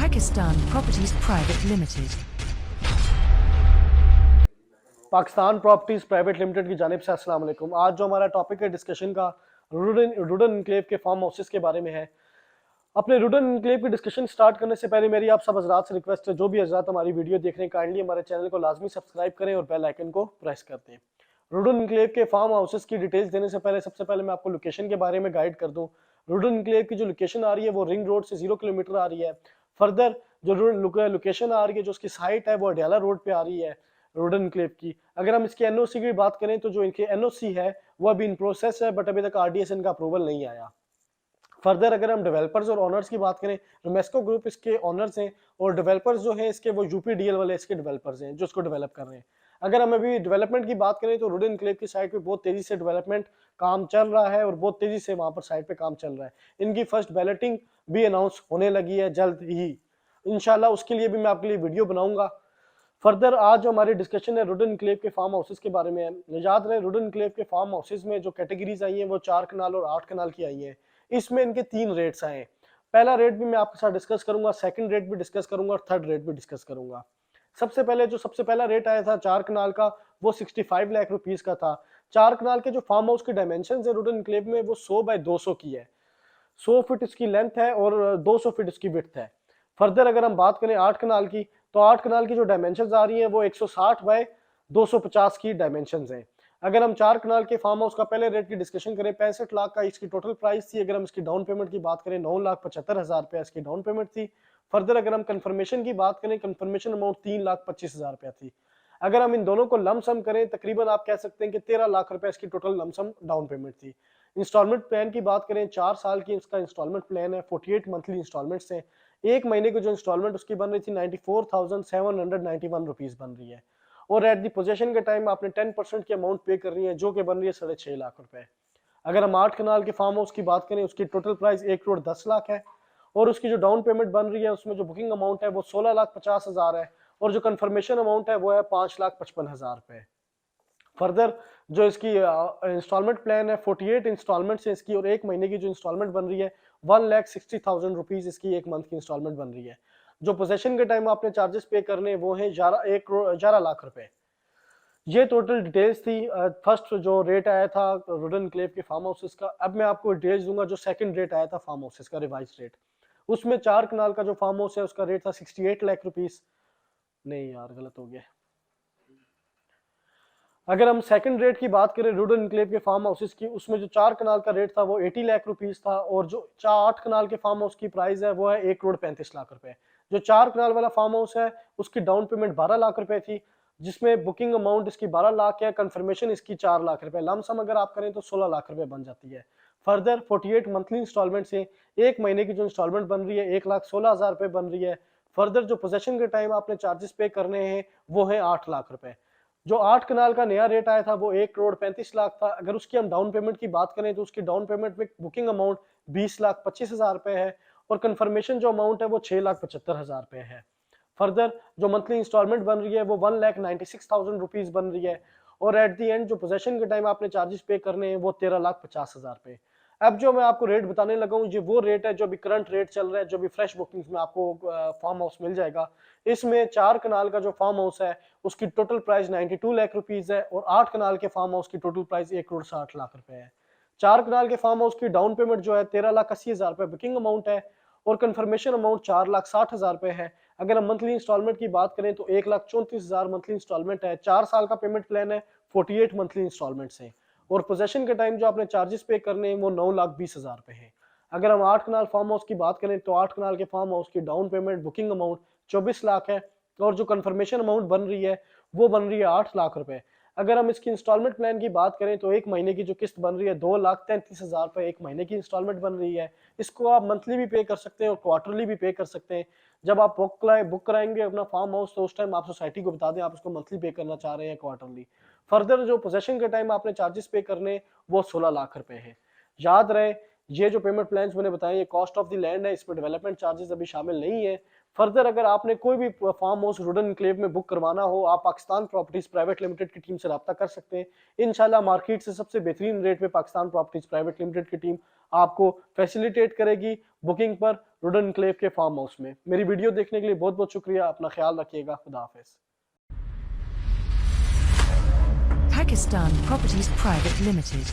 Pakistan Properties Private Limited. Pakistan properties private limited की जानिब से अस्सलाम वालेकुम। आज जो हमारा टॉपिक है डिस्कशन का रुडन इनक्लेव के फार्म हाउसेस के बारे में है। अपने रुडन इनक्लेव की डिस्कशन स्टार्ट करने से पहले मेरी आप सब हजरात से रिक्वेस्ट है, जो भी हजरात हमारी वीडियो देख रहे हैं काइंडली हमारे चैनल को लाजमी सब्सक्राइब करें और बेल आइकन को प्रेस कर दें। रुडन इनक्लेव के फार्म हाउसेस की डिटेल्स देने से पहले सबसे पहले मैं आपको लोकेशन के बारे में गाइड कर दूं। रुडन इनक्लेव की जो लोकेशन आ रही है वो रिंग रोड से 0 किलोमीटर आ रही है। फर्दर जो लोकेशन आ रही है, जो उसकी साइट है वो अडियाला रोड पे आ रही है रुडन इनक्लेव की। अगर हम इसके एनओसी की बात करें तो जो इनके एनओसी है वो अभी इन प्रोसेस है, बट अभी तक आरडीएस इनका अप्रूवल नहीं आया। फर्दर अगर हम डेवलपर्स और ओनर्स की बात करें, रोमेस्को ग्रुप इसके ओनर्स हैं और डेवलपर्स जो हैं इसके वो यूपीडीएल वाले इसके डेवलपर्स हैं जो इसको डेवलप कर रहे हैं। अगर हम अभी डेवलपमेंट की बात करें तो रुडन इनक्लेव की साइट पे बहुत तेजी से डेवलपमेंट काम चल रहा है और बहुत तेजी से वहां पर साइट पे काम चल रहा है। इनकी फर्स्ट बैलेटिंग भी अनाउंस होने लगी है जल्द ही, इंशाल्लाह उसके लिए भी मैं आपके लिए वीडियो बनाऊंगा। फर्दर आज जो हमारी डिस्कशन है रुडन इनक्लेव के फार्म हाउसेस के बारे में है। याद रहे रुडन इनक्लेव के फार्म हाउसेस में जो कैटेगरीज आई हैं वो 4 कनाल और 8 कनाल की आई हैं। इसमें इनके 3 रेट्स आए हैं। पहला रेट भी मैं आपके साथ डिस्कस करूंगा, सेकंड रेट भी डिस्कस करूंगा और थर्ड रेट भी डिस्कस करूंगा। सबसे पहला रेट आया था 4 कनाल का, वो 65 लाख रुपीस का था। 4 कनाल के जो फार्म हाउस के डायमेंशन है रुडन इनक्लेव में वो 100 बाय 200 की है। 100 फीट इसकी लेंथ है और 200 फीट इसकी विड्थ है। फर्दर अगर हम बात करें 8 कनाल की, तो 8 कनाल की जो डायमेंशंस आ रही हैं वो 160 बाय 250 की डायमेंशंस हैं। अगर हम 4 कनाल के फार्म हाउस का पहले रेट की डिस्कशन करें, 65 लाख का इसकी टोटल प्राइस थी। अगर हम इसकी डाउन पेमेंट की बात करें 9,75,000 रुपया इसकी डाउन पेमेंट थी। फर्दर अगर हम कंफर्मेशन की बात करें, कंफर्मेशन अमाउंट 3,25,000 रुपया थी। अगर हम इन दोनों को लमसम करें, तकरीबन आप कह सकते हैं कि 13 लाख रुपया इसकी टोटल लमसम डाउन पेमेंट थी। इंस्टॉलमेंट प्लान की बात करें, 4 साल की इसका इंस्टॉलमेंट प्लान है, 48 मंथली इंस्टॉलमेंट्स हैं। एक महीने की जो इंस्टॉलमेंट उसकी बन रही थी 94,791 रुपीज बन रही है और एट दी पोजेशन के टाइम आपने 10% की अमाउंट पे कर रही है जो कि बन रही है 6.5 लाख रुपए। अगर हम 8 कनाल के फार्म हाउस की बात करें, उसकी टोटल प्राइस 1,10,00,000 है और उसकी जो डाउन पेमेंट बन रही है उसमें जो बुकिंग अमाउंट है वो 16,50,000 है और जो कंफर्मेशन अमाउंट है वो है 5,55,000 रुपए। फर्दर जो इसकी इंस्टॉलमेंट प्लान है 48 इंस्टॉलमेंट है इसकी और एक महीने की जो इंस्टॉलमेंट बन रही है 1,60,000 रुपीज इसकी एक मंथ की इंस्टॉलमेंट बन रही है। जो पोजेशन के टाइम आपने चार्जेस पे करने वो है 11 लाख रुपए। ये टोटल डिटेल्स थी। फर्स्ट जो रेट आया था रुडन इनक्लेव के फार्म हाउसेस का। अब मैं आपको डिटेल्स दूंगा जो सेकंड रेट आया था फार्म हाउसेस का रिवाइज रेट। उसमें 4 कनाल का जो फार्म हाउस है उसका रेट था 68 लाख रुपीज। नहीं यार गलत हो गया। अगर हम सेकंड रेट की बात करें रुडन इनक्लेव के फार्म हाउसेस की, उसमें जो 4 कनाल का रेट था वो 80 लाख रुपीस था और जो 8 कनाल के फार्म हाउस की प्राइस है वो है 1,35,00,000 रुपए। जो 4 कनाल वाला फार्म हाउस है उसकी डाउन पेमेंट 12 लाख रुपए थी, जिसमें बुकिंग अमाउंट इसकी 12 लाख है, कंफर्मेशन इसकी 4 लाख रुपए, लमसम अगर आप करें तो 16 लाख रुपए बन जाती है। फर्दर 48 मंथली इंस्टॉलमेंट से एक महीने की जो इंस्टॉलमेंट बन रही है 1,16,000 रुपए बन रही है। फर्दर जो पोजेशन के टाइम आपने चार्जेस पे करने हैं वो है 8 लाख रुपए। जो 8 कनाल का नया रेट आया था वो 1,35,00,000 था। अगर उसकी हम डाउन पेमेंट की बात करें तो उसकी डाउन पेमेंट में बुकिंग अमाउंट 20,25,000 रुपए है और कंफर्मेशन जो अमाउंट है वो 6,75,000 रुपए है। फर्दर जो मंथली इंस्टॉलमेंट बन रही है वो 1,96,000 रुपीज बन रही है और एट दी एंड जो पोजेशन के टाइम आपने चार्जेस पे करने हैं वो 13,50,000 रुपए। अब जो मैं आपको रेट बताने लगा हूँ ये वो रेट है जो अभी करंट रेट चल रहा है, जो भी फ्रेश बुकिंग्स में आपको फार्म हाउस मिल जाएगा। इसमें 4 कनाल का जो फार्म हाउस है उसकी टोटल प्राइस 92 लाख रुपीज है और 8 कनाल के फार्म हाउस की टोटल प्राइस 1,60,00,000 रुपए है। 4 कनाल के फार्म हाउस की डाउन पेमेंट जो है 13,80,000 रुपए बुकिंग अमाउंट है और कंफर्मेशन अमाउंट 4,60,000 रुपए है। अगर हम मंथली इंस्टॉलमेंट की बात करें तो 1,34,000 मंथली इंस्टॉलमेंट है। 4 साल का पेमेंट प्लान है, 48 मंथली इंस्टॉलमेंट्स हैं और पोजेशन के टाइम जो आपने चार्जेस पे करने हैं वो 9,20,000 रुपए है। अगर हम 8 कनाल फार्म हाउस की बात करें तो 8 कनाल के फार्म हाउस की down payment booking amount 24 lakh है और जो कंफर्मेशन अमाउंट बन रही है वो बन रही है 8 लाख रुपए। अगर हम इसकी इंस्टॉलमेंट प्लान की बात करें तो एक महीने की जो किस्त बन रही है 2,33,000 रुपए एक महीने की इंस्टॉलमेंट बन रही है। इसको आप मंथली भी पे कर सकते हैं और क्वार्टरली भी पे कर सकते हैं। जब आप बुक कराएंगे अपना फार्म हाउस तो उस टाइम आप सोसाइटी को बता दें आप उसको मंथली पे करना चाह रहे हैं क्वार्टरली। फर्दर जो पोजेशन के टाइम आपने चार्जेस पे करने वो 16 लाख रुपए है। याद रहे ये जो पेमेंट प्लान्स मैंने बताए ये कॉस्ट ऑफ द लैंड है, इसमें डेवलपमेंट चार्जेस अभी शामिल नहीं है। फर्दर अगर आपने कोई भी फार्म हाउस रुडन इनक्लेव में बुक करवाना हो, आप पाकिस्तान प्रॉपर्टीज प्राइवेट लिमिटेड की टीम से रब्ता कर सकते हैं। इंशाल्लाह मार्केट से सबसे बेहतरीन रेट पे पाकिस्तान प्रॉपर्टीज प्राइवेट लिमिटेड की टीम आपको फैसिलिटेट करेगी बुकिंग पर रुडन एनक्लेव के फार्म हाउस में। मेरी वीडियो देखने के लिए बहुत बहुत शुक्रिया। अपना ख्याल रखिएगा। खुदा हाफिज। Pakistan Properties Private Limited.